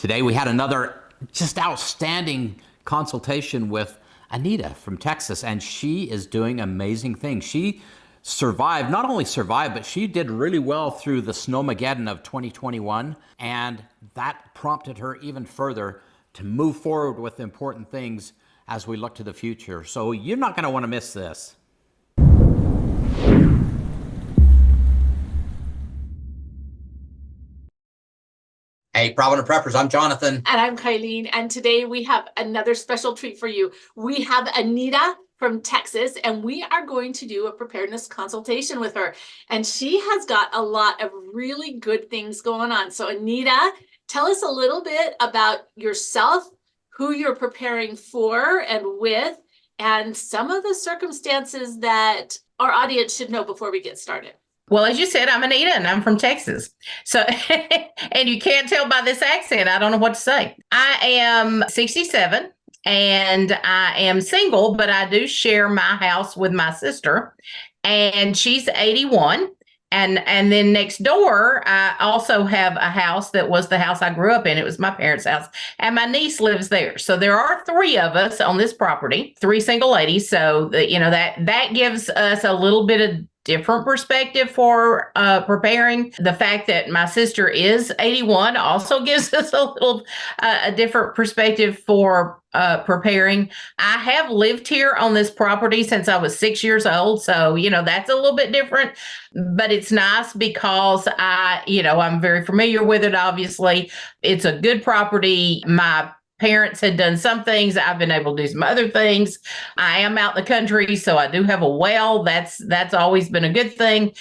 Today we had another just outstanding consultation with Anita from Texas, and she is doing amazing things. She survived, not only survived, but she did really well through the Snowmageddon of 2021, and that prompted her even further to move forward with important things as we look to the future. So you're not going to want to miss this. Hey, Provident Preppers, I'm Jonathan. And I'm Kylene. And today we have another special treat for you. We have Anita from Texas, and we are going to do a preparedness consultation with her. And she has got a lot of really good things going on. So Anita, tell us a little bit about yourself, who you're preparing for and with, and some of the circumstances that our audience should know before we get started. Well, as you said, I'm Anita and I'm from Texas. So, and you can't tell by this accent, I don't know what to say. I am 67 and I am single, but I do share my house with my sister, and she's 81. And then next door, I also have a house that was the house I grew up in. It was my parents' house, and my niece lives there. So there are three of us on this property, three single ladies. So that gives us a little bit of different perspective for preparing. The fact that my sister is 81 also gives us a different perspective for preparing. I have lived here on this property since I was 6 years old. So, that's a little bit different, but it's nice because I'm very familiar with it. Obviously, it's a good property. My parents had done some things. I've been able to do some other things. I am out in the country, so I do have a well. That's always been a good thing.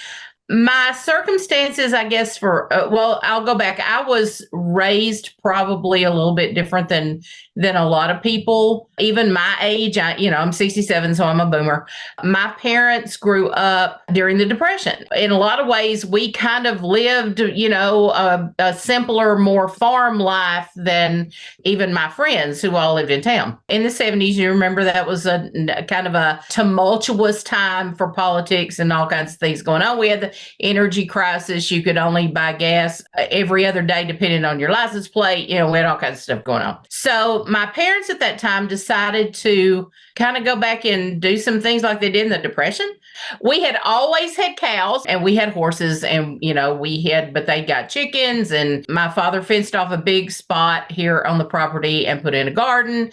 My circumstances, I guess, I'll go back. I was raised probably a little bit different than a lot of people, even my age. I'm 67, so I'm a boomer. My parents grew up during the Depression. In a lot of ways, we kind of lived, a simpler, more farm life than even my friends who all lived in town. In the 70s, you remember that was a kind of a tumultuous time for politics and all kinds of things going on. We had the energy crisis. You could only buy gas every other day, depending on your license plate. We had all kinds of stuff going on. So my parents at that time decided to kind of go back and do some things like they did in the Depression. We had always had cows and we had horses, and, but they got chickens, and my father fenced off a big spot here on the property and put in a garden.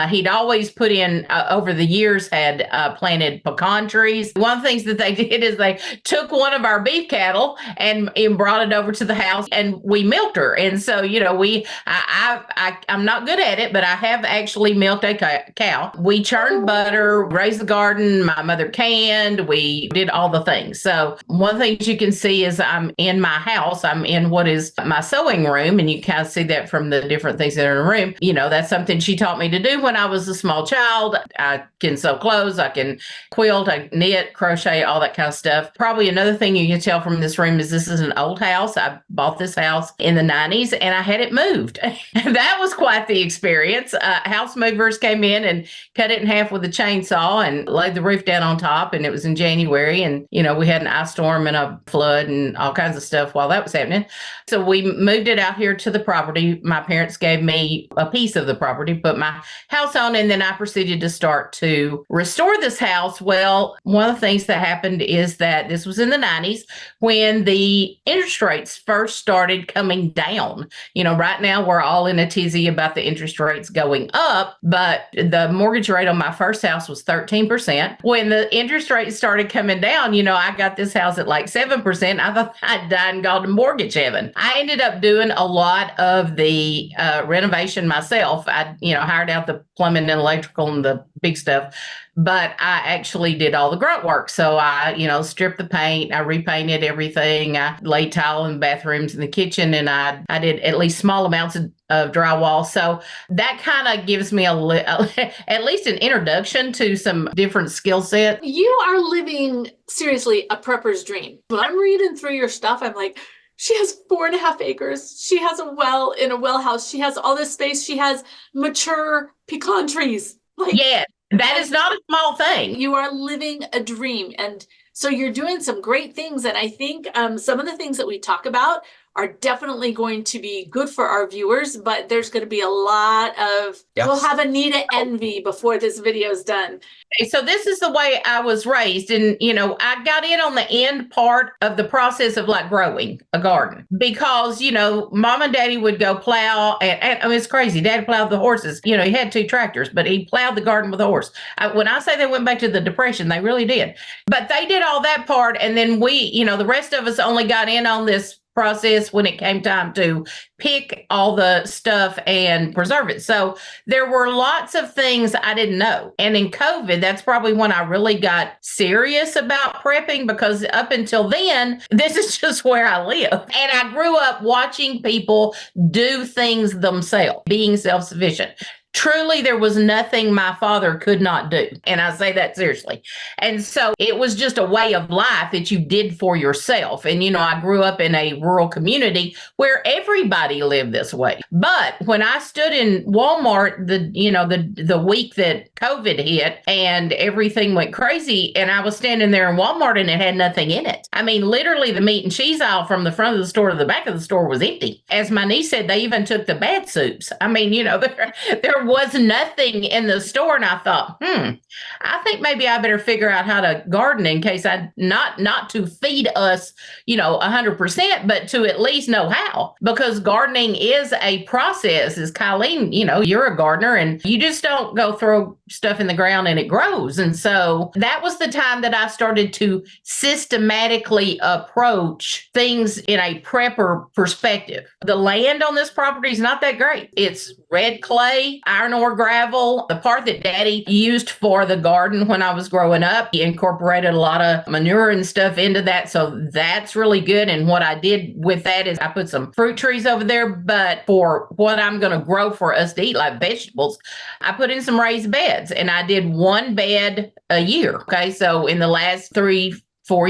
He'd always put in, over the years, had planted pecan trees. One of the things that they did is they took one of our beef cattle and brought it over to the house, and we milked her. And so, I'm not good at it, but I have actually milked a cow. We churned butter, raised the garden. My mother canned. We did all the things. So one of the things you can see is I'm in my house. I'm in what is my sewing room, and you kind of see that from the different things that are in the room. That's something she taught me to do when I was a small child. I can sew clothes. I can quilt, I knit, crochet, all that kind of stuff. Probably another thing you can tell from this room is this is an old house. I bought this house in the 90s and I had it moved. That was quite the experience. House movers came in and cut it in half with a chainsaw and laid the roof down on top. And it was in January. And, we had an ice storm and a flood and all kinds of stuff while that was happening. So we moved it out here to the property. My parents gave me a piece of the property, put my house on, and then I proceeded to start to restore this house. Well, one of the things that happened is that this was in the 90s when the interest rates first started coming down. Right now we're all in a tizzy about the interest rates going up, but the mortgage rate on my first house was 13%. When the interest rates started coming down, I got this house at like 7%. I thought I'd died and gone to mortgage heaven. I ended up doing a lot of the renovation myself. I, hired out the plumbing and electrical and the big stuff, but I actually did all the grunt work. So I, stripped the paint, I repainted everything, I laid tile in the bathrooms and the kitchen, and I did at least small amounts of drywall. So that kind of gives me at least an introduction to some different skill set. You are living, seriously, a prepper's dream. When I'm reading through your stuff, I'm like, she has 4.5 acres. She has a well in a well house. She has all this space. She has mature pecan trees. Yeah, that is not a small thing. You are living a dream. And so you're doing some great things. And I think some of the things that we talk about are definitely going to be good for our viewers, but there's going to be a lot of, Yes. we'll have Anita envy before this video is done. So this is the way I was raised. And, I got in on the end part of the process of like growing a garden because, mom and daddy would go plow. And I mean, it's crazy. Dad plowed the horses. He had 2 tractors, but he plowed the garden with a horse. When I say they went back to the Depression, they really did. But they did all that part. And then we, the rest of us only got in on this process when it came time to pick all the stuff and preserve it. So there were lots of things I didn't know. And in COVID, that's probably when I really got serious about prepping, because up until then, this is just where I live. And I grew up watching people do things themselves, being self-sufficient. Truly, there was nothing my father could not do. And I say that seriously. And so it was just a way of life that you did for yourself. And, I grew up in a rural community where everybody lived this way. But when I stood in Walmart, the week that COVID hit and everything went crazy, and I was standing there in Walmart and it had nothing in it. I mean, literally the meat and cheese aisle from the front of the store to the back of the store was empty. As my niece said, they even took the bad soups. I mean, there was nothing in the store. And I thought, I think maybe I better figure out how to garden in case not to feed us, 100%, but to at least know how, because gardening is a process. As Colleen, you're a gardener and you just don't go throw stuff in the ground and it grows. And so that was the time that I started to systematically approach things in a prepper perspective. The land on this property is not that great. It's red clay, iron ore gravel. The part that Daddy used for the garden when I was growing up, he incorporated a lot of manure and stuff into that. So that's really good. And what I did with that is I put some fruit trees over there, but for what I'm going to grow for us to eat, like vegetables, I put in some raised beds, and I did 1 bed a year. Okay. So in the last 3-4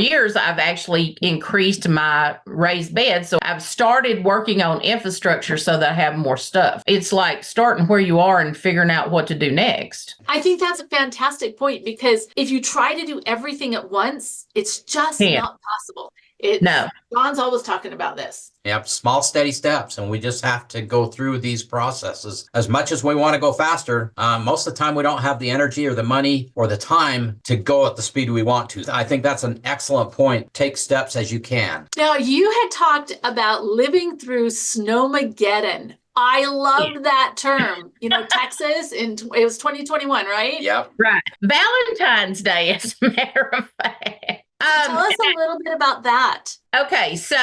years, I've actually increased my raised beds. So I've started working on infrastructure so that I have more stuff. It's like starting where you are and figuring out what to do next. I think that's a fantastic point, because if you try to do everything at once, it's just not possible. No. John's always talking about this. Yep, small, steady steps. And we just have to go through these processes. As much as we want to go faster, most of the time we don't have the energy or the money or the time to go at the speed we want to. I think that's an excellent point. Take steps as you can. Now, you had talked about living through Snowmageddon. I love that term. Texas, it was 2021, right? Yep. Right. Valentine's Day, as a matter of fact. Tell us a little bit about that. Okay, so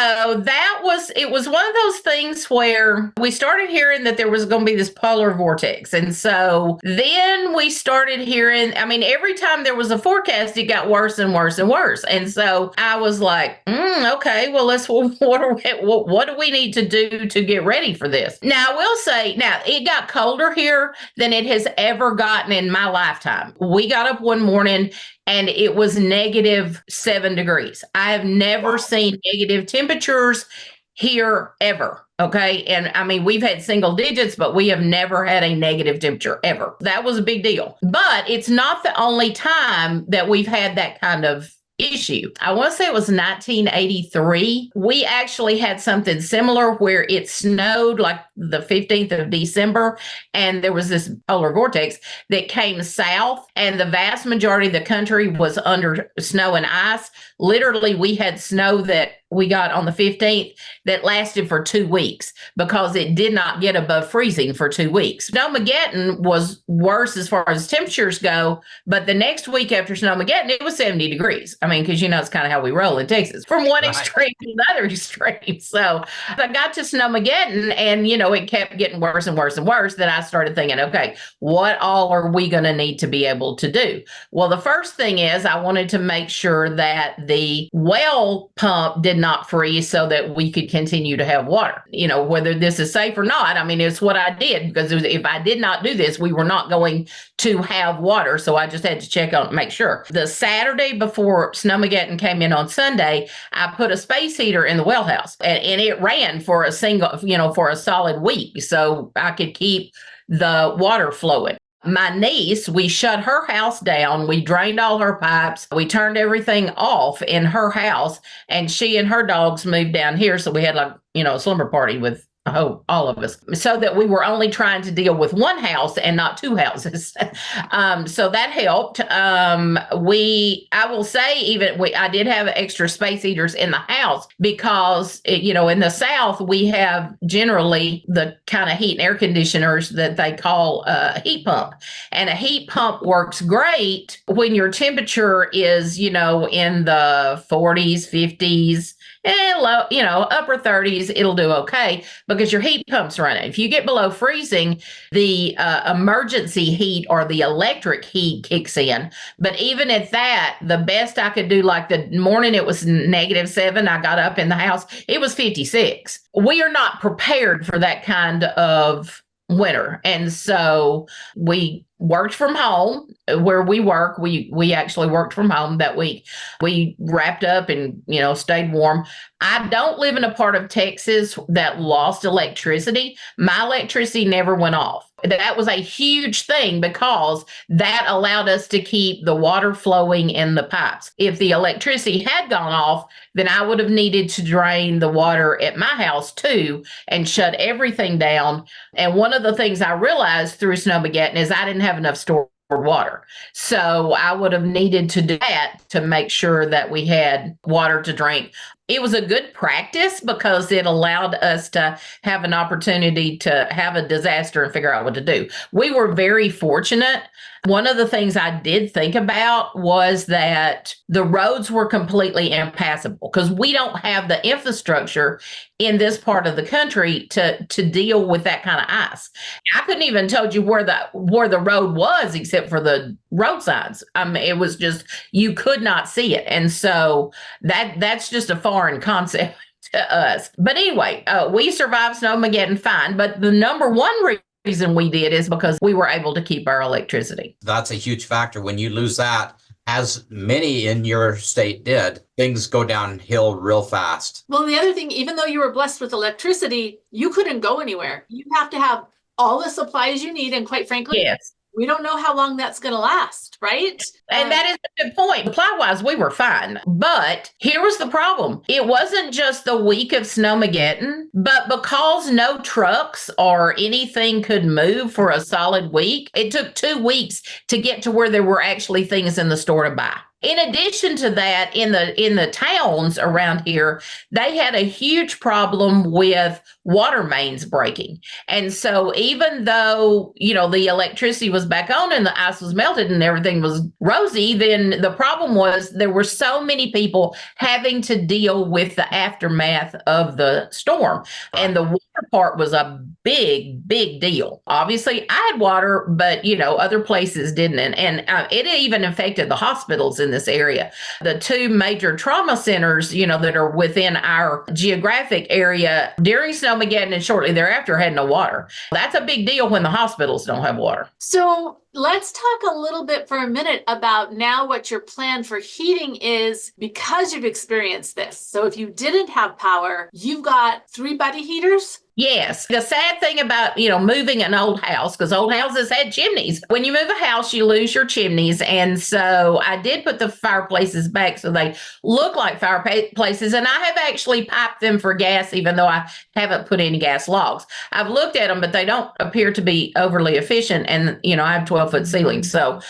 it was one of those things where we started hearing that there was going to be this polar vortex. And so then we started hearing, every time there was a forecast, it got worse and worse and worse. And so I was like, okay, well, what do we need to do to get ready for this? Now, I will say, it got colder here than it has ever gotten in my lifetime. We got up one morning and it was -7 degrees. I have never seen negative temperatures here ever. Okay. And we've had single digits, but we have never had a negative temperature ever. That was a big deal. But it's not the only time that we've had that kind of issue. I want to say it was 1983. We actually had something similar where it snowed like the 15th of December, and there was this polar vortex that came south, and the vast majority of the country was under snow and ice. Literally, we had snow that we got on the 15th that lasted for 2 weeks because it did not get above freezing for 2 weeks. Snowmageddon was worse as far as temperatures go, but the next week after Snowmageddon, it was 70 degrees. Because it's kind of how we roll in Texas, from one extreme to the other extreme. So I got to Snowmageddon and, it kept getting worse and worse and worse. Then I started thinking, okay, what all are we going to need to be able to do? Well, the first thing is I wanted to make sure that the well pump did not freeze so that we could continue to have water. Whether this is safe or not, it's what I did, because if I did not do this, we were not going to have water. So I just had to check on it, make sure. The Saturday before Snowmageddon came in on Sunday, I put a space heater in the well house, and it ran for a solid week, so I could keep the water flowing. My niece, we shut her house down. We drained all her pipes. We turned everything off in her house, and she and her dogs moved down here. So we had a slumber party with all of us, so that we were only trying to deal with one house and not two houses. So that helped. I will say, I did have extra space heaters in the house because, in the South, we have generally the kind of heat and air conditioners that they call a heat pump. And a heat pump works great when your temperature is, in the 40s, 50s, and low, upper 30s, it'll do okay because your heat pump's running. If you get below freezing, the emergency heat or the electric heat kicks in. But even at that, the best I could do, like the morning it was -7, I got up in the house, it was 56. We are not prepared for that kind of winter. And so we worked from home where we work. We actually worked from home that week. We wrapped up and, stayed warm. I don't live in a part of Texas that lost electricity. My electricity never went off. That was a huge thing because that allowed us to keep the water flowing in the pipes. If the electricity had gone off, then I would have needed to drain the water at my house too and shut everything down. And one of the things I realized through Snowmageddon is I didn't have enough stored water. So I would have needed to do that to make sure that we had water to drink. It was a good practice because it allowed us to have an opportunity to have a disaster and figure out what to do. We were very fortunate. One of the things I did think about was that the roads were completely impassable because we don't have the infrastructure in this part of the country to deal with that kind of ice. I couldn't even told you where the road was except for the road signs. It was just, you could not see it. And so that's just a foreign concept to us. But anyway, we survived Snowmageddon fine. But the number one reason we did is because we were able to keep our electricity. That's a huge factor. When you lose that, as many in your state did, things go downhill real fast. Well, the other thing, even though you were blessed with electricity, you couldn't go anywhere. You have to have all the supplies you need. And quite frankly, yes, we don't know how long that's going to last, right? And that is a good point. Supply-wise, we were fine. But here was the problem. It wasn't just the week of Snowmageddon, but because no trucks or anything could move for a solid week, it took 2 weeks to get to where there were actually things in the store to buy. In addition to that, in the towns around here, they had a huge problem with water mains breaking. And so even though, the electricity was back on and the ice was melted and everything was rosy, then the problem was there were so many people having to deal with the aftermath of the storm. And the water part was a big, big deal. Obviously, I had water, but, other places didn't. And it even affected the hospitals in this area. The 2 major trauma centers, that are within our geographic area during Snowmageddon and shortly thereafter had no water. That's a big deal when the hospitals don't have water. So let's talk a little bit for a minute about now what your plan for heating is because you've experienced this. So if you didn't have power, you've got 3 buddy heaters. Yes. The sad thing about, moving an old house, because old houses had chimneys. When you move a house, you lose your chimneys. And so I did put the fireplaces back so they look like fireplaces. And I have actually piped them for gas, even though I haven't put any gas logs. I've looked at them, but they don't appear to be overly efficient. And, I have 12-foot ceilings. So,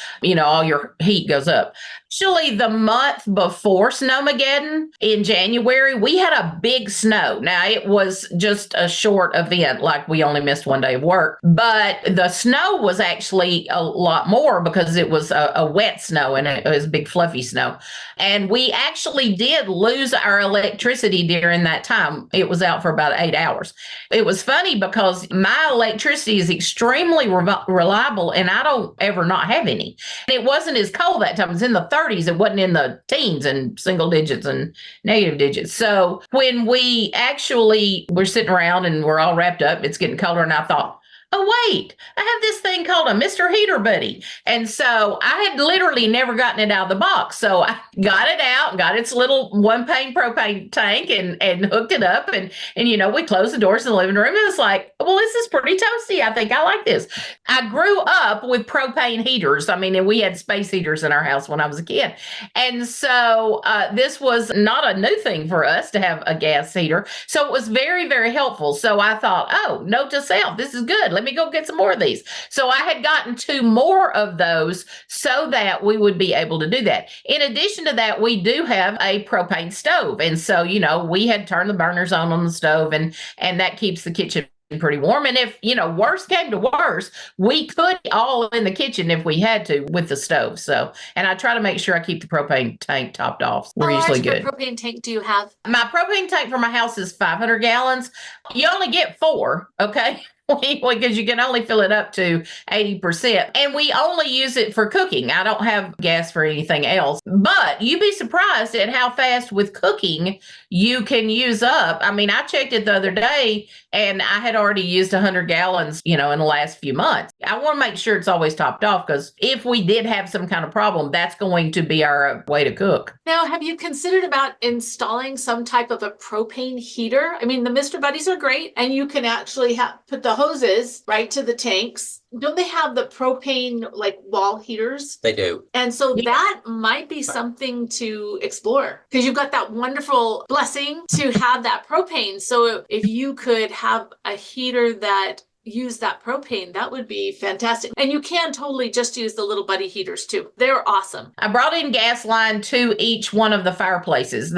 all your heat goes up. Actually, the month before Snowmageddon in January, we had a big snow. Now, it was just a short event, like we only missed 1 day of work. But the snow was actually a lot more because it was a wet snow and it was big fluffy snow. And we actually did lose our electricity during that time. It was out for about 8 hours. It was funny because my electricity is extremely reliable and I don't ever not have any. And it wasn't as cold that time. It was in the 30s. It wasn't in the teens and single digits and negative digits. So when we actually were sitting around and we're all wrapped up, it's getting colder. And I thought, oh, wait, I have this thing called a Mr. Heater Buddy. And so I had literally never gotten it out of the box. So I got it out and got its little one pane propane tank and hooked it up. And, we closed the doors in the living room. It was like, well, this is pretty toasty. I think I like this. I grew up with propane heaters. I mean, and we had space heaters in our house when I was a kid. And so this was not a new thing for us to have a gas heater. So it was very, very helpful. So I thought, oh, note to self, this is good. Let me go get some more of these. So I had gotten 2 more of those so that we would be able to do that. In addition to that, we do have a propane stove. And so, we had turned the burners on the stove and that keeps the kitchen pretty warm. And if, worst came to worst, we could all in the kitchen if we had to with the stove. So, and I try to make sure I keep the propane tank topped off. We're usually good. How large of a propane tank do you have? My propane tank for my house is 500 gallons. You only get 4, okay? Because you can only fill it up to 80%. And we only use it for cooking. I don't have gas for anything else. But you'd be surprised at how fast with cooking you can use up. I mean, I checked it the other day and I had already used 100 gallons, in the last few months. I want to make sure it's always topped off because if we did have some kind of problem, that's going to be our way to cook. Now, have you considered about installing some type of a propane heater? I mean, the Mr. Buddies are great and you can actually put the hoses right to the tanks. Don't they have the propane like wall heaters? They do. And so that might be something to explore because you've got that wonderful blessing to have that propane. So if you could have a heater that use that propane, that would be fantastic. And you can totally just use the little buddy heaters too. They're awesome. I brought in gas line to each one of the fireplaces.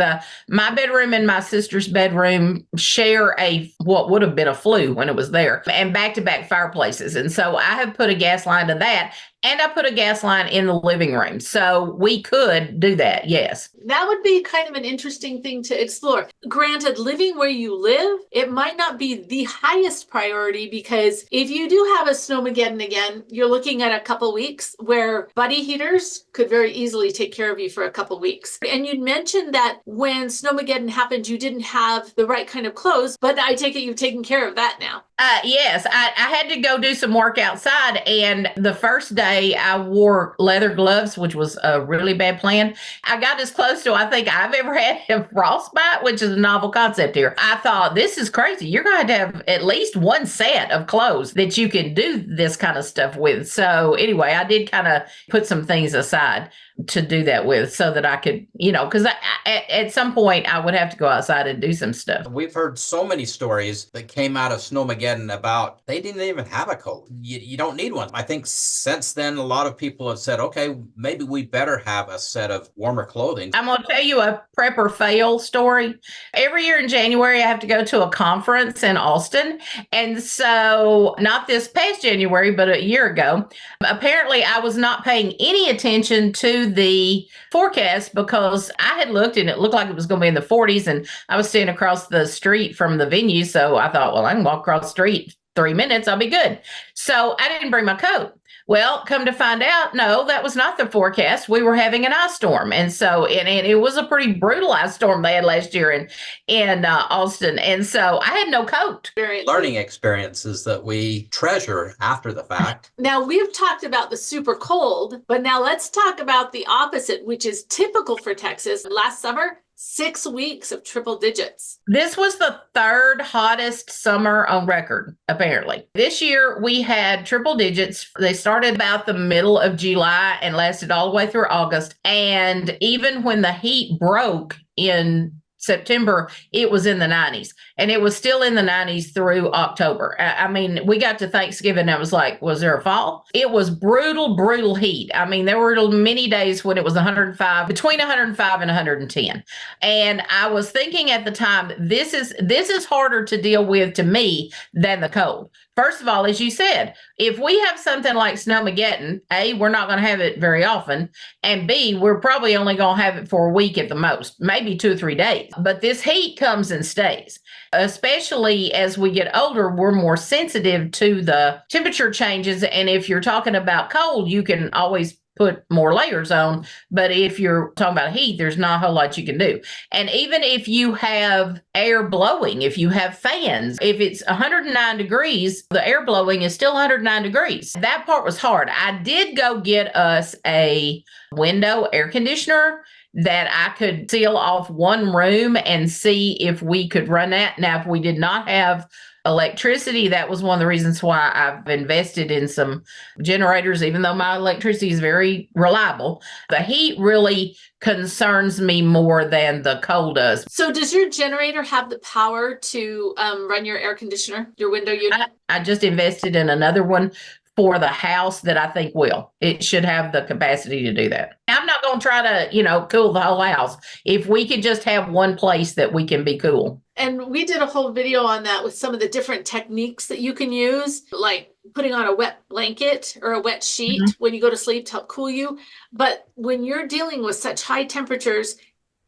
My bedroom and my sister's bedroom share what would have been a flue when it was there, and back-to-back fireplaces. And so I have put a gas line to that. And I put a gas line in the living room. So we could do that, yes. That would be kind of an interesting thing to explore. Granted, living where you live, it might not be the highest priority because if you do have a Snowmageddon again, you're looking at a couple weeks where buddy heaters could very easily take care of you for a couple weeks. And you mentioned that when Snowmageddon happened, you didn't have the right kind of clothes, but I take it you've taken care of that now. Yes, I had to go do some work outside. And the first day I wore leather gloves, which was a really bad plan. I got as close to, I think I've ever had a frostbite, which is a novel concept here. I thought, this is crazy. You're going to have at least one set of clothes that you can do this kind of stuff with. So anyway, I did kind of put some things aside to do that with so that I could, because at some point I would have to go outside and do some stuff. We've heard so many stories that came out of Snowmageddon about they didn't even have a coat. You don't need one. I think since then, a lot of people have said, okay, maybe we better have a set of warmer clothing. I'm going to tell you a prepper fail story. Every year in January, I have to go to a conference in Austin. And so not this past January, but a year ago, apparently I was not paying any attention to the forecast because I had looked and it looked like it was going to be in the 40s and I was standing across the street from the venue. So I thought, well, I can walk across the street 3 minutes. I'll be good. So I didn't bring my coat. Well, come to find out, no, that was not the forecast. We were having an ice storm. And so, and it was a pretty brutal ice storm they had last year in Austin. And so I had no coat. Learning experiences that we treasure after the fact. Now, we've talked about the super cold, but now let's talk about the opposite, which is typical for Texas. Last summer, 6 weeks of triple digits. This was the 3rd hottest summer on record, apparently. This year we had triple digits. They started about the middle of July and lasted all the way through August. And even when the heat broke in September, it was in the 90s, and it was still in the 90s through October. I mean, we got to Thanksgiving and I was like, was there a fall? It was brutal, brutal heat. I mean, there were many days when it was 105, between 105 and 110. And I was thinking at the time, this is harder to deal with to me than the cold. First of all, as you said, if we have something like Snowmageddon, A, we're not going to have it very often, and B, we're probably only going to have it for a week at the most, maybe 2 or 3 days. But this heat comes and stays. Especially as we get older, we're more sensitive to the temperature changes. And if you're talking about cold, you can always put more layers on. But if you're talking about heat, there's not a whole lot you can do. And even if you have air blowing, if you have fans, if it's 109 degrees, the air blowing is still 109 degrees. That part was hard. I did go get us a window air conditioner that I could seal off one room and see if we could run that. Now, if we did not have electricity, that was one of the reasons why I've invested in some generators, even though my electricity is very reliable. The heat really concerns me more than the cold does. So does your generator have the power to run your air conditioner, your window unit? I just invested in another one for the house that I think will. It should have the capacity to do that. I'm not going to try to, cool the whole house. If we could just have one place that we can be cool. And we did a whole video on that with some of the different techniques that you can use, like putting on a wet blanket or a wet sheet when you go to sleep to help cool you. But when you're dealing with such high temperatures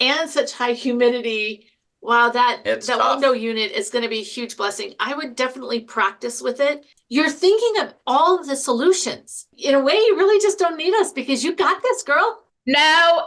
and such high humidity, wow, that window unit is going to be a huge blessing. I would definitely practice with it. You're thinking of all of the solutions. In a way, you really just don't need us because you got this, girl. No,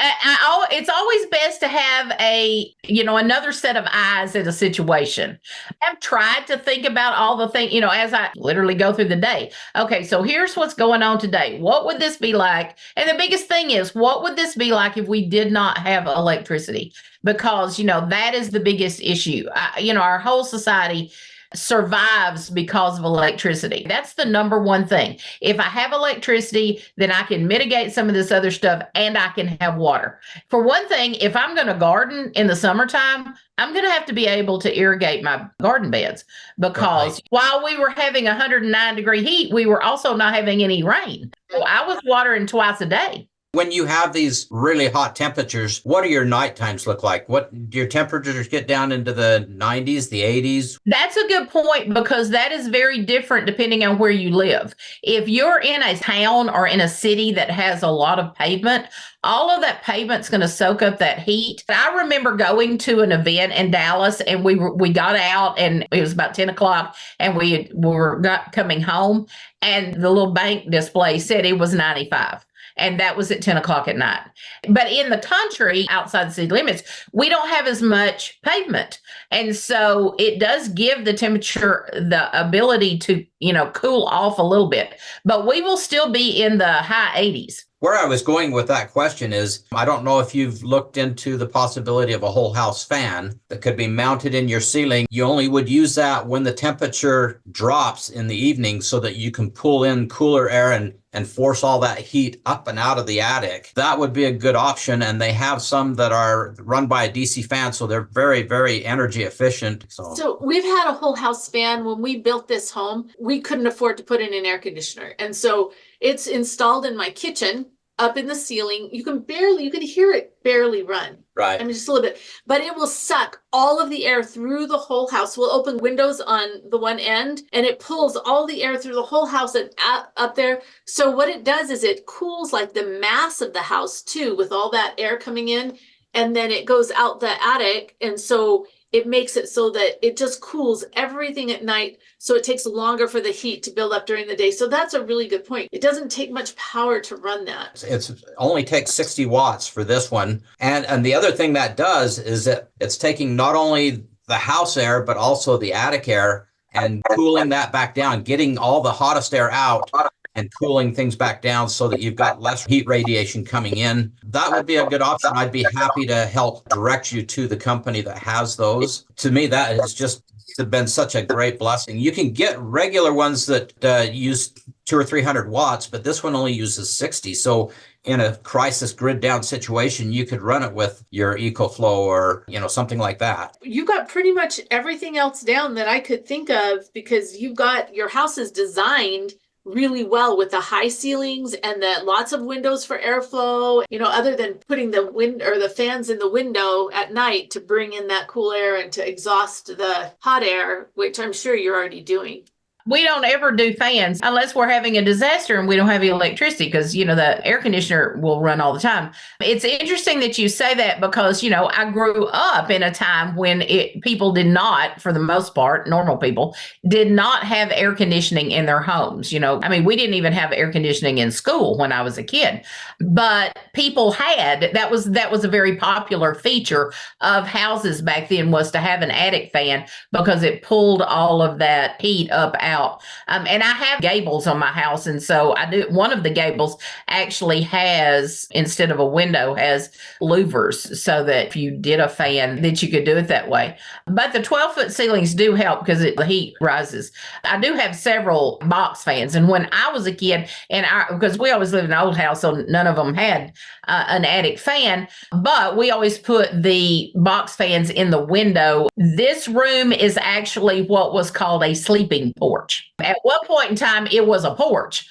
it's always best to have another set of eyes at a situation. I've tried to think about all the things, as I literally go through the day. Okay, so here's what's going on today. What would this be like? And the biggest thing is, what would this be like if we did not have electricity? Because, that is the biggest issue. Our whole society survives because of electricity. That's the number one thing. If I have electricity, then I can mitigate some of this other stuff and I can have water. For one thing, if I'm going to garden in the summertime, I'm going to have to be able to irrigate my garden beds because while we were having 109-degree heat, we were also not having any rain. So I was watering twice a day. When you have these really hot temperatures, what do your night times look like? What do your temperatures get down into the 90s, the 80s? That's a good point because that is very different depending on where you live. If you're in a town or in a city that has a lot of pavement, all of that pavement's going to soak up that heat. I remember going to an event in Dallas and we got out and it was about 10 o'clock and we were not coming home and the little bank display said it was 95. And that was at 10 o'clock at night. But in the country, outside the city limits, we don't have as much pavement. And so it does give the temperature the ability to, cool off a little bit. But we will still be in the high 80s. Where I was going with that question is, I don't know if you've looked into the possibility of a whole house fan that could be mounted in your ceiling. You only would use that when the temperature drops in the evening so that you can pull in cooler air and force all that heat up and out of the attic. That would be a good option. And they have some that are run by a DC fan, so they're very, very energy efficient. So we've had a whole house fan. When we built this home, we couldn't afford to put in an air conditioner. And so it's installed in my kitchen up in the ceiling. You can hear it barely run. Right. I mean, just a little bit, but it will suck all of the air through the whole house. We'll open windows on the one end and it pulls all the air through the whole house and up there. So what it does is it cools like the mass of the house too, with all that air coming in, and then it goes out the attic. And so it makes it so that it just cools everything at night. So it takes longer for the heat to build up during the day. So that's a really good point. It doesn't take much power to run that. It only takes 60 watts for this one. And the other thing that does is that it's taking not only the house air, but also the attic air and cooling that back down, getting all the hottest air out and cooling things back down so that you've got less heat radiation coming in. That would be a good option. I'd be happy to help direct you to the company that has those. To me, that has just been such a great blessing. You can get regular ones that use 200 or 300 watts, but this one only uses 60. So in a crisis grid down situation, you could run it with your EcoFlow or, something like that. You got pretty much everything else down that I could think of because your house is designed really well with the high ceilings and the lots of windows for airflow, other than putting the wind or the fans in the window at night to bring in that cool air and to exhaust the hot air, which I'm sure you're already doing. We don't ever do fans unless we're having a disaster and we don't have any electricity because, the air conditioner will run all the time. It's interesting that you say that because, I grew up in a time when people did not, for the most part, normal people, did not have air conditioning in their homes. We didn't even have air conditioning in school when I was a kid, but people had. That was a very popular feature of houses back then, was to have an attic fan because it pulled all of that heat up out. And I have gables on my house. And so I do. One of the gables actually has, instead of a window, has louvers so that if you did a fan, that you could do it that way. But the 12-foot ceilings do help because the heat rises. I do have several box fans. And when I was a kid, because we always lived in an old house, so none of them had an attic fan, but we always put the box fans in the window. This room is actually what was called a sleeping porch. At one point in time, it was a porch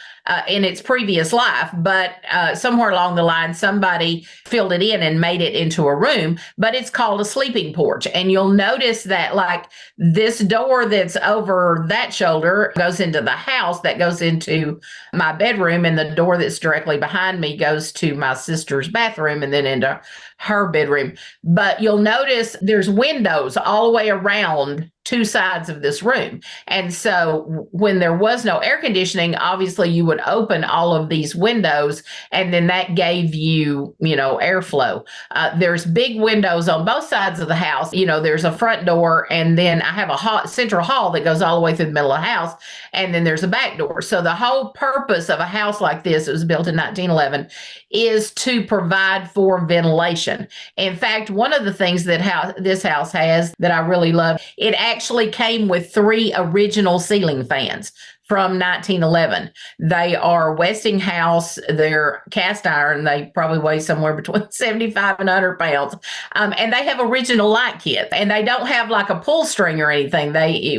in its previous life, but somewhere along the line, somebody filled it in and made it into a room, but it's called a sleeping porch. And you'll notice that like this door that's over that shoulder goes into the house, that goes into my bedroom, and the door that's directly behind me goes to my sister's bathroom and then into her bedroom. But you'll notice there's windows all the way around two sides of this room. And so when there was no air conditioning, obviously you would open all of these windows and then that gave you, airflow. There's big windows on both sides of the house. There's a front door and then I have a central hall that goes all the way through the middle of the house. And then there's a back door. So the whole purpose of a house like this, it was built in 1911, is to provide for ventilation. In fact, one of the things that this house has that I really love, it actually came with 3 original ceiling fans from 1911. They are Westinghouse. They're cast iron. They probably weigh somewhere between 75 and 100 pounds. And they have original light kit. And they don't have like a pull string or anything.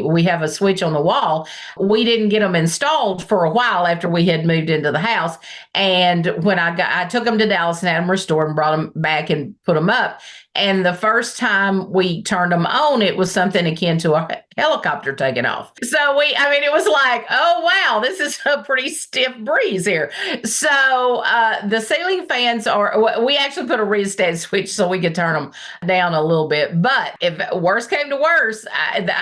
We have a switch on the wall. We didn't get them installed for a while after we had moved into the house. And when I took them to Dallas and had them restored and brought them back and put them up. And the first time we turned them on, it was something akin to a helicopter taking off. So it was like, oh, wow, this is a pretty stiff breeze here. So the ceiling fans we actually put a rheostat switch so we could turn them down a little bit. But if worse came to worse,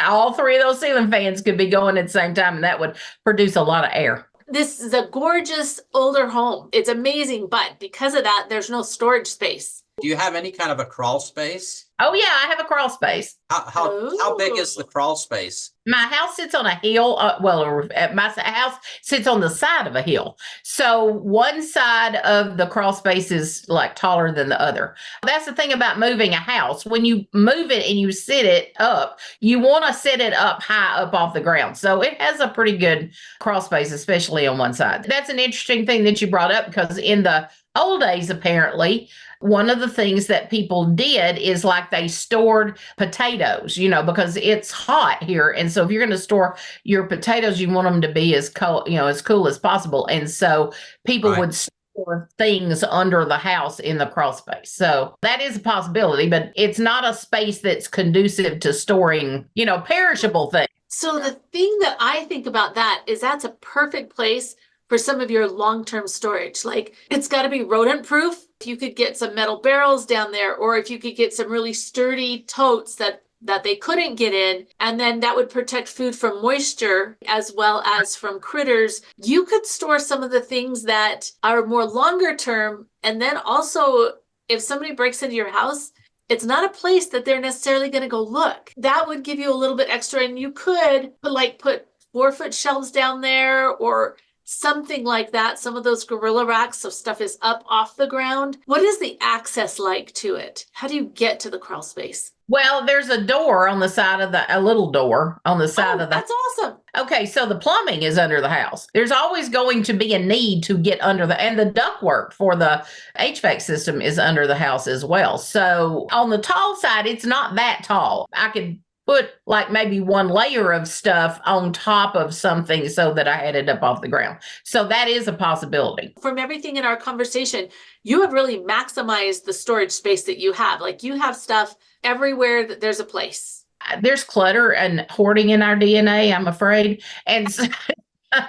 all 3 of those ceiling fans could be going at the same time, and that would produce a lot of air. This is a gorgeous older home. It's amazing, but because of that, there's no storage space. Do you have any kind of a crawl space? Oh, yeah, I have a crawl space. How big is the crawl space? My house sits on a hill. My house sits on the side of a hill. So one side of the crawl space is like taller than the other. That's the thing about moving a house. When you move it and you sit it up, you want to set it up high up off the ground. So it has a pretty good crawl space, especially on one side. That's an interesting thing that you brought up because in the old days, apparently, one of the things that people did is like they stored potatoes, because it's hot here. And so if you're going to store your potatoes, you want them to be as cool, as cool as possible. And so people would store things under the house in the crawl space. So that is a possibility, but it's not a space that's conducive to storing, perishable things. So the thing that I think about that is that's a perfect place for some of your long-term storage. Like it's got to be rodent proof. If you could get some metal barrels down there, or if you could get some really sturdy totes that they couldn't get in, and then that would protect food from moisture as well as from critters. You could store some of the things that are more longer term. And then also, if somebody breaks into your house, it's not a place that they're necessarily going to go look. That would give you a little bit extra, and you could put 4-foot shelves down there or something like that. Some of those gorilla racks, so stuff is up off the ground. What is the access like to it? How do you get to the crawl space? Well, there's a door on the side of a little door on the side of the. That's awesome. Okay, so the plumbing is under the house. There's always going to be a need to get under and the ductwork for the HVAC system is under the house as well. So on the tall side, it's not that tall. I could put like maybe one layer of stuff on top of something so that I had it up off the ground. So that is a possibility. From everything in our conversation, you have really maximized the storage space that you have. Like you have stuff everywhere that there's a place. there's clutter and hoarding in our DNA, I'm afraid. And so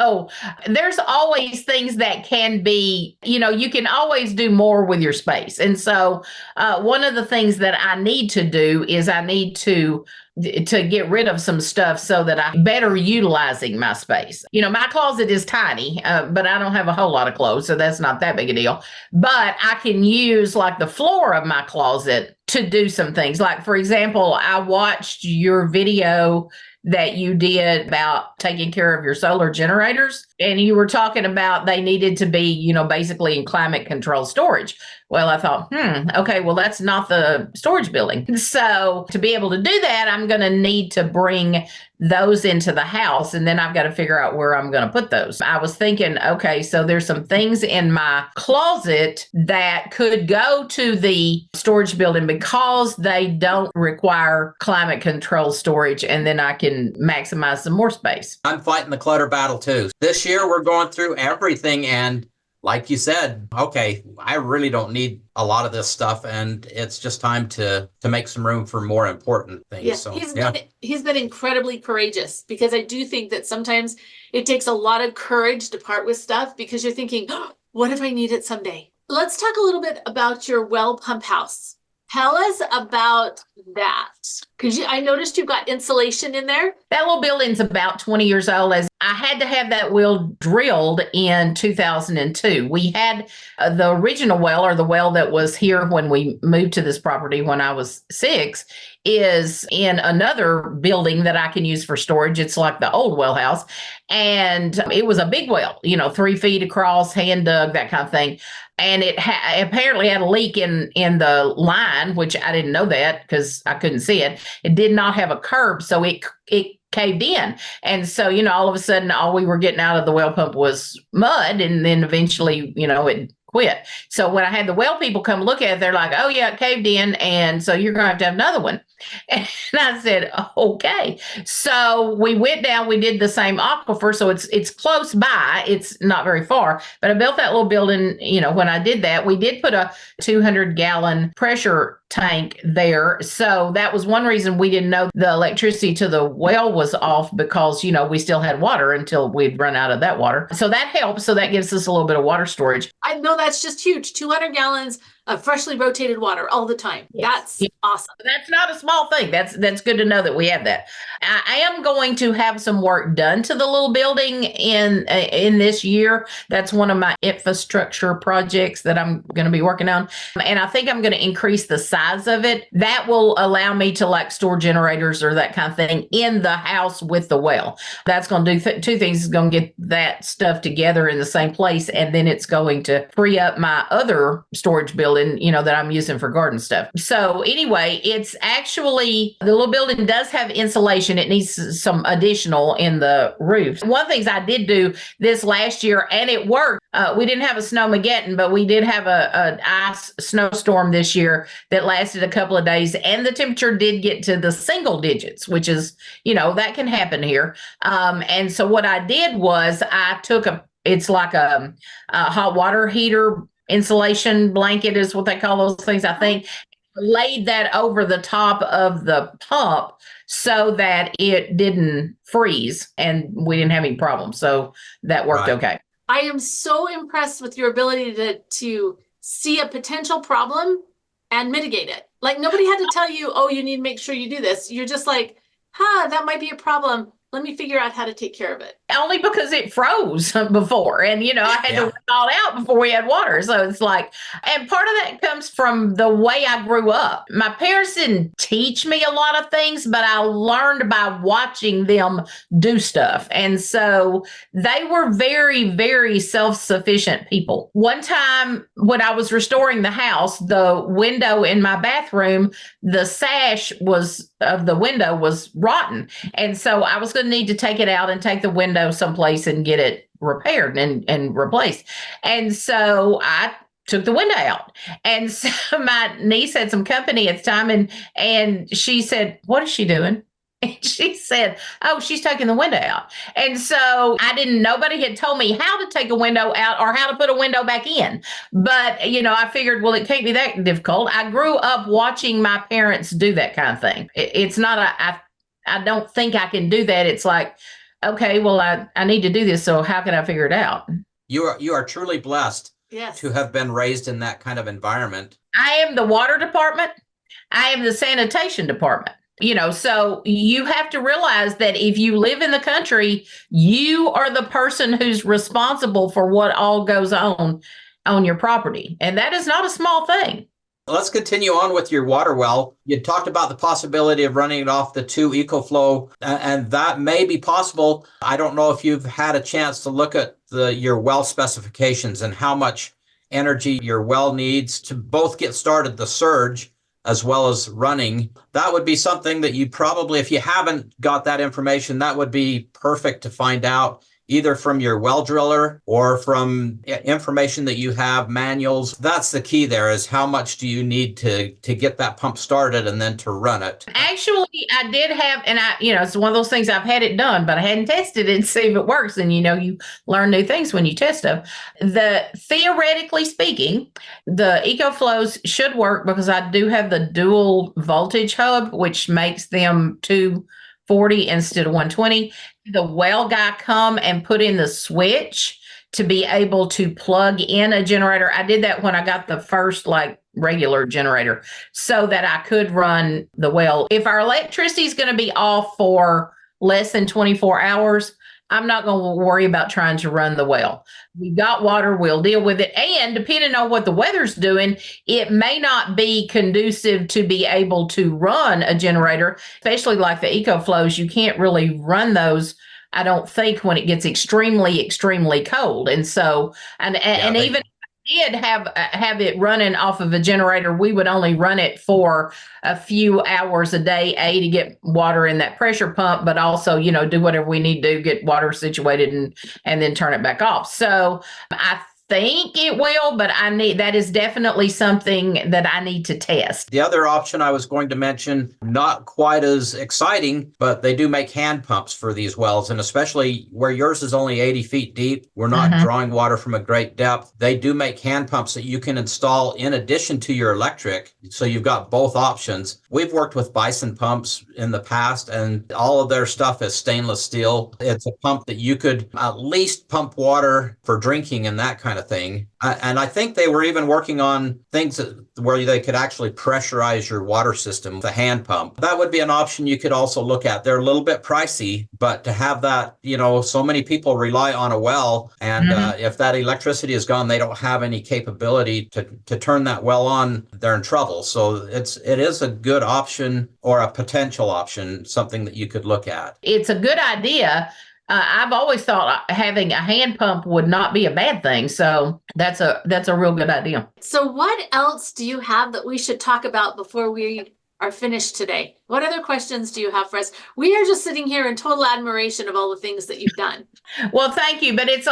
oh, there's always things that can be, you can always do more with your space. And so one of the things that I need to do is I need to get rid of some stuff so that I'm better utilizing my space. My closet is tiny, but I don't have a whole lot of clothes, so that's not that big a deal. But I can use like the floor of my closet to do some things. Like, for example, I watched your video that you did about taking care of your solar generators. And you were talking about they needed to be, basically in climate control storage. Well, I thought, okay, well, that's not the storage building. So to be able to do that, I'm going to need to bring those into the house. And then I've got to figure out where I'm going to put those. I was thinking, okay, so there's some things in my closet that could go to the storage building because they don't require climate control storage. And then I can maximize some more space. I'm fighting the clutter battle too. This year, we're going through everything. And like you said, okay, I really don't need a lot of this stuff, and it's just time to make some room for more important things. Yeah, So he's been incredibly courageous, because I do think that sometimes it takes a lot of courage to part with stuff because you're thinking, oh, what if I need it someday? Let's talk a little bit about your well pump house. Tell us about that, because I noticed you've got insulation in there. That little building's about 20 years old. As I had to have that well drilled in 2002. We had the original well, or the well that was here when we moved to this property when I was 6, is in another building that I can use for storage. It's like the old well house. And it was a big well, 3 feet across, hand dug, that kind of thing. And it apparently had a leak in the line, which I didn't know that because I couldn't see it. It did not have a curb, so it caved in. And so, all of a sudden, all we were getting out of the well pump was mud. And then eventually, it quit. So when I had the well people come look at it, they're like, oh yeah, it caved in. And so you're going to have another one. And I said, okay. So we went down, we did the same aquifer. So it's close by. It's not very far, but I built that little building. When I did that, we did put a 200-gallon pressure tank there. So that was one reason we didn't know the electricity to the well was off, because, we still had water until we'd run out of that water. So that helps. So that gives us a little bit of water storage. I know that's just huge. 200 gallons of freshly rotated water all the time. Yes. That's awesome. That's not a small thing. That's good to know that we have that. I am going to have some work done to the little building in this year. That's one of my infrastructure projects that I'm going to be working on. And I think I'm going to increase the size of it. That will allow me to store generators or that kind of thing in the house with the well. That's going to do two things. It's going to get that stuff together in the same place. And then it's going to free up my other storage building, that I'm using for garden stuff. So anyway, it's actually, the little building does have insulation. It needs some additional in the roof. One of the things I did do this last year, and it worked. We didn't have a Snowmageddon, but we did have an ice snowstorm this year that lasted a couple of days, and the temperature did get to the single digits, which is, that can happen here. And so what I did was I took it's like a hot water heater insulation blanket is what they call those things, I think. Laid that over the top of the pump so that it didn't freeze and we didn't have any problems. So that worked okay. I am so impressed with your ability to see a potential problem and mitigate it. Like, nobody had to tell you, oh, you need to make sure you do this. You're just like, that might be a problem. Let me figure out how to take care of it. Only because it froze before. And, I had to work all out before we had water. So it's like, and part of that comes from the way I grew up. My parents didn't teach me a lot of things, but I learned by watching them do stuff. And so they were very, very self-sufficient people. One time when I was restoring the house, the window in my bathroom, the sash of the window was rotten. And so I was going to need to take it out and take the window someplace and get it repaired and replaced. And so I took the window out. And so my niece had some company at the time, and she said, "What is she doing?" And she said, "Oh, she's taking the window out." And so nobody had told me how to take a window out or how to put a window back in. But, I figured, well, it can't be that difficult. I grew up watching my parents do that kind of thing. It's not I don't think I can do that. It's like, okay, well, I need to do this. So how can I figure it out? You are truly blessed Yes. to have been raised in that kind of environment. I am the water department. I am the sanitation department. So you have to realize that if you live in the country, you are the person who's responsible for what all goes on your property. And that is not a small thing. Let's continue on with your water well. You talked about the possibility of running it off the 2 EcoFlow, and that may be possible. I don't know if you've had a chance to look at your well specifications and how much energy your well needs to both get started, the surge, as well as running. That would be something that you probably, if you haven't got that information, that would be perfect to find out, either from your well driller or from information that you have, manuals. That's the key there, is how much do you need to get that pump started and then to run it. Actually, I did have, and it's one of those things, I've had it done, but I hadn't tested it to see if it works. And, you learn new things when you test them. Theoretically speaking, the EcoFlows should work because I do have the dual voltage hub, which makes them 240 instead of 120. The well guy come and put in the switch to be able to plug in a generator. I did that when I got the first regular generator so that I could run the well. If our electricity is going to be off for less than 24 hours, I'm not going to worry about trying to run the well. We got water, we'll deal with it. And depending on what the weather's doing, it may not be conducive to be able to run a generator, especially like the EcoFlows. You can't really run those, I don't think, when it gets extremely, extremely cold. And so, even if I did have it running off of a generator, we would only run it for a few hours a day, to get water in that pressure pump, but also, do whatever we need to do, get water situated and then turn it back off. So I think it will, but that is definitely something that I need to test. The other option I was going to mention, not quite as exciting, but they do make hand pumps for these wells. And especially where yours is only 80 feet deep, we're not drawing water from a great depth. They do make hand pumps that you can install in addition to your electric. So you've got both options. We've worked with Bison pumps in the past, and all of their stuff is stainless steel. It's a pump that you could at least pump water for drinking and that kind of thing. And I think they were even working on things where they could actually pressurize your water system with a hand pump. That would be an option you could also look at. They're a little bit pricey, but to have that, so many people rely on a well, and if that electricity is gone, they don't have any capability to turn that well on, they're in trouble. So it is a good option, or a potential option, something that you could look at. It's a good idea. I've always thought having a hand pump would not be a bad thing. So that's a real good idea. So what else do you have that we should talk about before we are finished today? What other questions do you have for us? We are just sitting here in total admiration of all the things that you've done. Well, thank you. But it's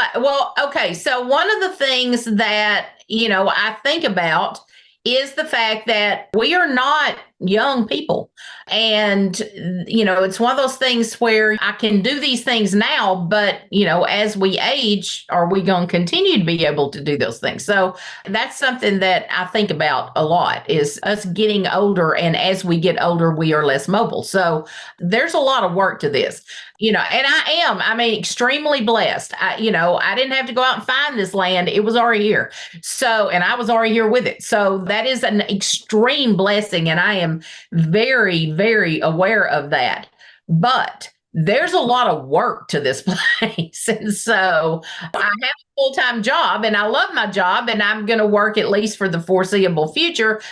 okay. So one of the things that, I think about is the fact that we are not young people. And, it's one of those things where I can do these things now, but, as we age, are we going to continue to be able to do those things? So that's something that I think about a lot, is us getting older. And as we get older, we are less mobile. So there's a lot of work to this, and I'm extremely blessed. I didn't have to go out and find this land. It was already here. So, and I was already here with it. So that is an extreme blessing. And I am very, very aware of that. But there's a lot of work to this place. And so I have a full-time job and I love my job, and I'm going to work at least for the foreseeable future.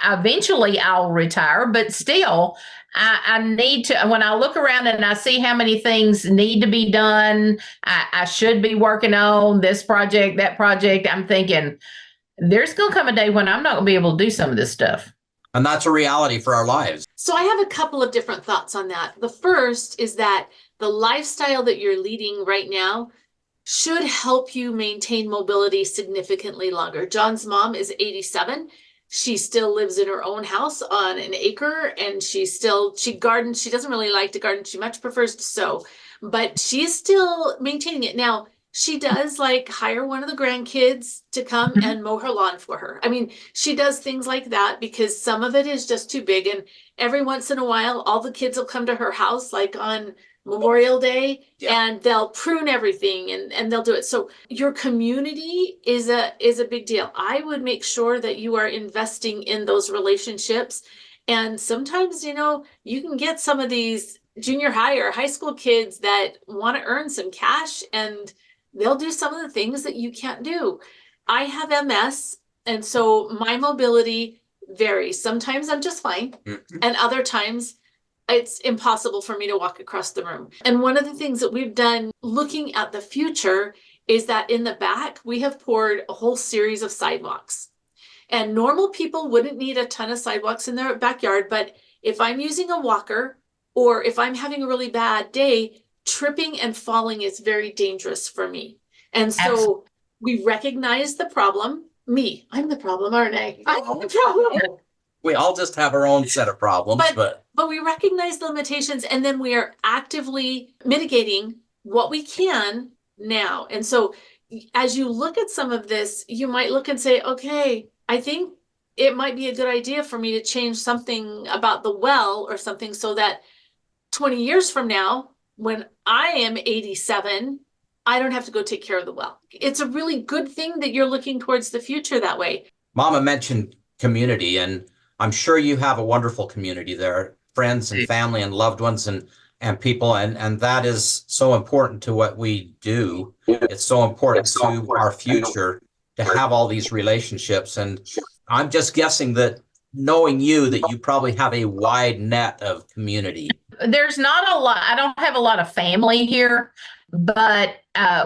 Eventually I'll retire, but still I need to, when I look around and I see how many things need to be done, I should be working on this project, that project, I'm thinking there's going to come a day when I'm not going to be able to do some of this stuff. And that's a reality for our lives. So I have a couple of different thoughts on that. The first is that the lifestyle that you're leading right now should help you maintain mobility significantly longer. John's mom is 87. She still lives in her own house on an acre, and she gardens. She doesn't really like to garden. She much prefers to sew, but she's still maintaining it. Now, she does like hire one of the grandkids to come and mow her lawn for her. I mean, she does things like that because some of it is just too big. And every once in a while, all the kids will come to her house, like on Memorial Day, and they'll prune everything and they'll do it. So your community is a big deal. I would make sure that you are investing in those relationships. And sometimes, you can get some of these junior high or high school kids that want to earn some cash, and they'll do some of the things that you can't do. I have MS, and so my mobility varies. Sometimes I'm just fine, and other times it's impossible for me to walk across the room. And one of the things that we've done looking at the future is that in the back, we have poured a whole series of sidewalks. And normal people wouldn't need a ton of sidewalks in their backyard, but if I'm using a walker or if I'm having a really bad day, tripping and falling is very dangerous for me. And so we recognize the problem. I'm the problem, aren't I? I'm the problem. We all just have our own set of problems, but we recognize the limitations, and then we are actively mitigating what we can now. And so as you look at some of this, you might look and say, okay, I think it might be a good idea for me to change something about the well or something so that 20 years from now, when I am 87, I don't have to go take care of the well. It's a really good thing that you're looking towards the future that way. Mama mentioned community, and I'm sure you have a wonderful community there, friends and family and loved ones and people. And that is so important to what we do. It's so important to our future to have all these relationships. And I'm just guessing that knowing you, that you probably have a wide net of community. There's not a lot. I don't have a lot of family here, but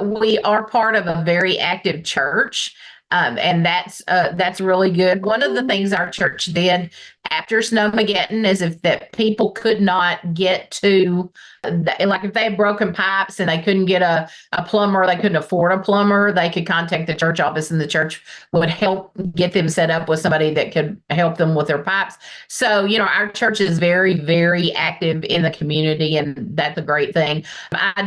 we are part of a very active church. And that's really good. One of the things our church did after Snowmageddon is if that people could not get to, like if they had broken pipes and they couldn't get a plumber, they couldn't afford a plumber, they could contact the church office and the church would help get them set up with somebody that could help them with their pipes. So, our church is very, very active in the community, and that's a great thing. I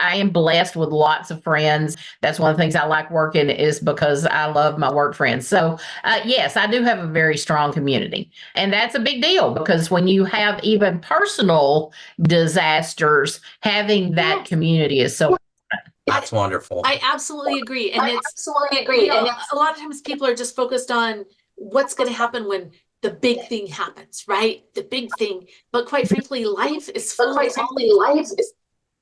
am blessed with lots of friends. That's one of the things I like working is because I love my work friends. So, yes, I do have a very strong community. And that's a big deal because when you have even personal disasters, having that community is so important. That's wonderful. I absolutely agree. And a lot of times people are just focused on what's going to happen when the big thing happens, right? The big thing. But quite frankly, life is full of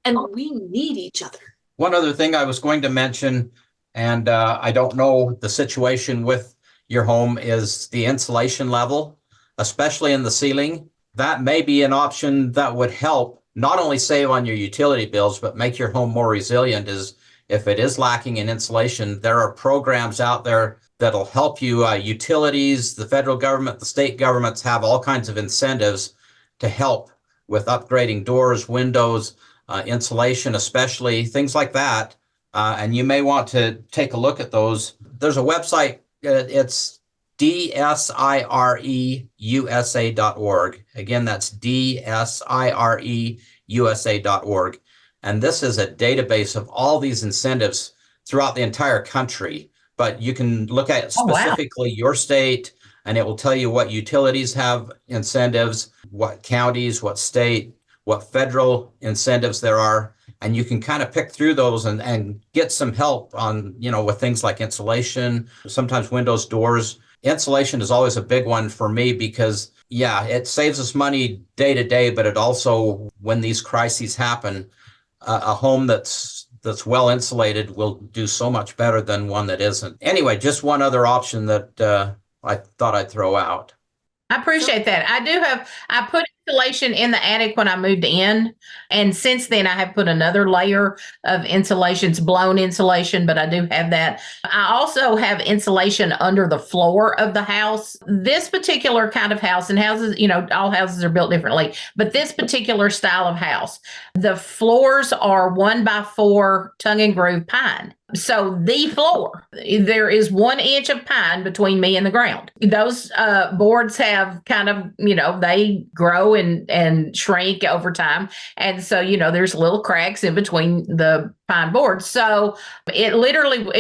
and we need each other. One other thing I was going to mention, and I don't know the situation with your home, is the insulation level, especially in the ceiling. That may be an option that would help not only save on your utility bills, but make your home more resilient. Is if it is lacking in insulation, there are programs out there that'll help you. Utilities, the federal government, the state governments have all kinds of incentives to help with upgrading doors, windows, insulation, especially things like that. And you may want to take a look at those. There's a website, it's DSIREUSA.org. Again, that's DSIREUSA.org. And this is a database of all these incentives throughout the entire country. But you can look at specifically your state, and it will tell you what utilities have incentives, what counties, what state, what federal incentives there are. And you can kind of pick through those and get some help on, with things like insulation, sometimes windows, doors. Insulation is always a big one for me because, it saves us money day to day, but it also, when these crises happen, a home that's well insulated will do so much better than one that isn't. Anyway, just one other option that I thought I'd throw out. I appreciate that. I put insulation in the attic when I moved in. And since then, I have put another layer of insulation. It's blown insulation, but I do have that. I also have insulation under the floor of the house. This particular kind of house, and houses, all houses are built differently, but this particular style of house, the floors are 1x4 tongue and groove pine. So the floor, there is 1 inch of pine between me and the ground. Those boards have kind of, they grow and shrink over time. And so, there's little cracks in between the pine boards. So it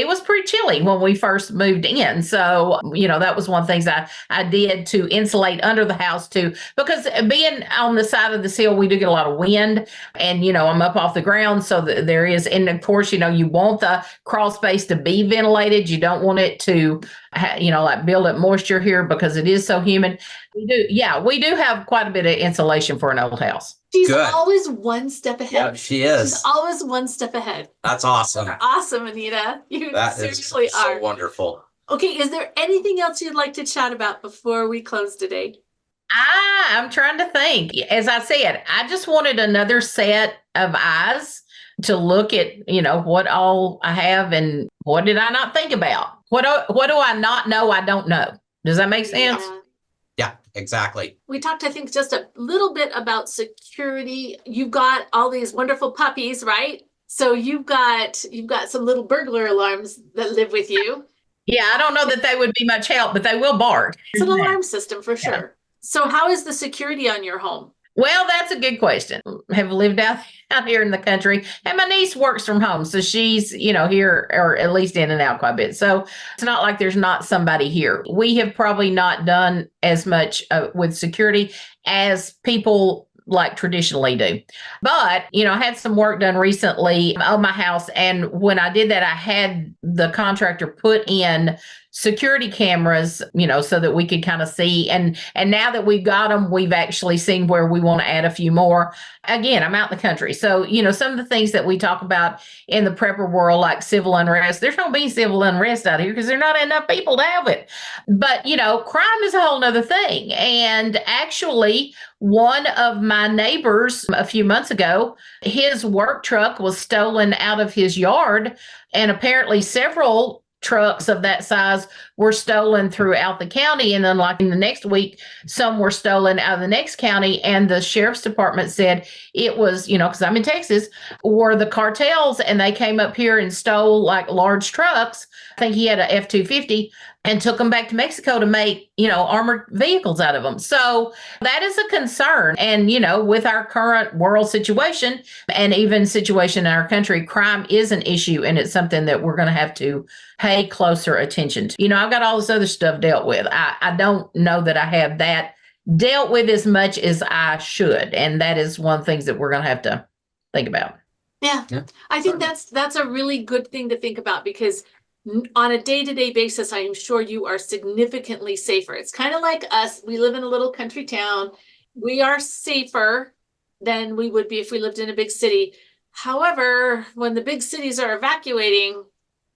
was pretty chilly when we first moved in. So, that was one of the things I did to insulate under the house too, because being on the side of this hill, we do get a lot of wind and, I'm up off the ground. So there is, and of course, you want the crawl space to be ventilated. You don't want it to, like build up moisture here because it is so humid. We do have quite a bit of insulation for an old house. She's Good. always one step ahead. Yeah, she is. She's always one step ahead. That's awesome. You're awesome, Anita. You That seriously is so are. wonderful. Okay, is there anything else you'd like to chat about before we close today? I'm trying to think. As I said, I just wanted another set of eyes to look at, what all I have and what did I not think about? What do I not know I don't know? Does that make sense? Yeah. Yeah, exactly. We talked, I think, just a little bit about security. You've got all these wonderful puppies, right? So you've got some little burglar alarms that live with you. Yeah, I don't know that they would be much help, but they will bark. It's an alarm system for sure. Yeah. So how is the security on your home? Well, that's a good question. Have lived out here in the country, and my niece works from home, so she's here or at least in and out quite a bit. So it's not like there's not somebody here. We have probably not done as much with security as people like traditionally do. But, I had some work done recently on my house. And when I did that, I had the contractor put in security cameras, so that we could kind of see. And now that we've got them, we've actually seen where we want to add a few more. Again, I'm out in the country. So, some of the things that we talk about in the prepper world, like civil unrest, there's not being civil unrest out here because there are not enough people to have it. But, crime is a whole nother thing. And actually, one of my neighbors a few months ago, his work truck was stolen out of his yard, and apparently several trucks of that size were stolen throughout the county. And then like in the next week, some were stolen out of the next county. And the sheriff's department said it was, because I'm in Texas, were the cartels, and they came up here and stole like large trucks. I think he had a F-250 and took them back to Mexico to make, armored vehicles out of them. So that is a concern. And, with our current world situation and even situation in our country, crime is an issue, and it's something that we're going to have to pay closer attention to. I've got all this other stuff dealt with. I don't know that I have that dealt with as much as I should. And that is one of the things that we're going to have to think about. Yeah. I think that's a really good thing to think about, because on a day-to-day basis, I am sure you are significantly safer. It's kind of like us. We live in a little country town. We are safer than we would be if we lived in a big city. However, when the big cities are evacuating,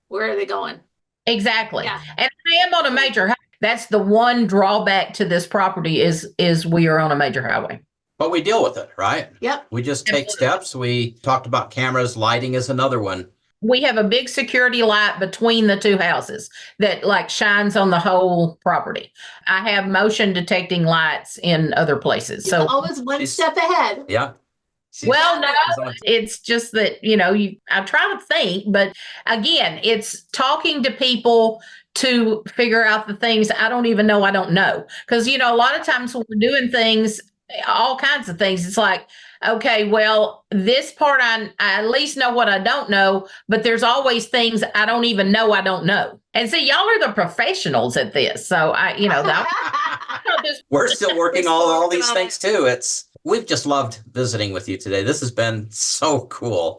where are they going? Exactly. Yeah. And I am on a major highway. That's the one drawback to this property is we are on a major highway. But we deal with it, right? Yep. We just take steps. We talked about cameras. Lighting is another one. We have a big security light between the two houses that like shines on the whole property. I have motion detecting lights in other places. She's So always one step ahead. Yeah. well, no, it's just that, I try to think, but again, it's talking to people to figure out the things I don't even know I don't know. Because, a lot of times when we're doing things, all kinds of things, it's like, okay, well, this part I at least know what I don't know, but there's always things I don't even know I don't know. And see, y'all are the professionals at this. So we're still working all these things too. We've just loved visiting with you today. This has been so cool.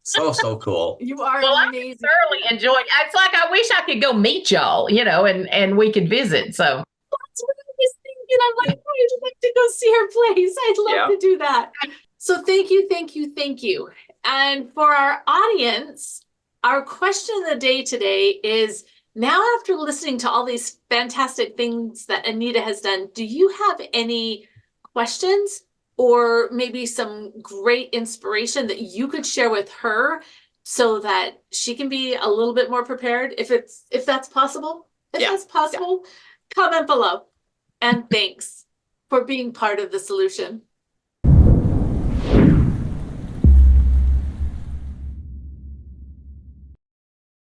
So cool. You are amazing. I thoroughly enjoyed. It's like I wish I could go meet y'all, and we could visit. So that's what I was thinking. I'm like, I'd like to go see her place. I'd love to do that. So thank you. And for our audience, our question of the day today is, now after listening to all these fantastic things that Anita has done, do you have any questions or maybe some great inspiration that you could share with her so that she can be a little bit more prepared if that's possible? If that's possible, comment below. And thanks for being part of the solution.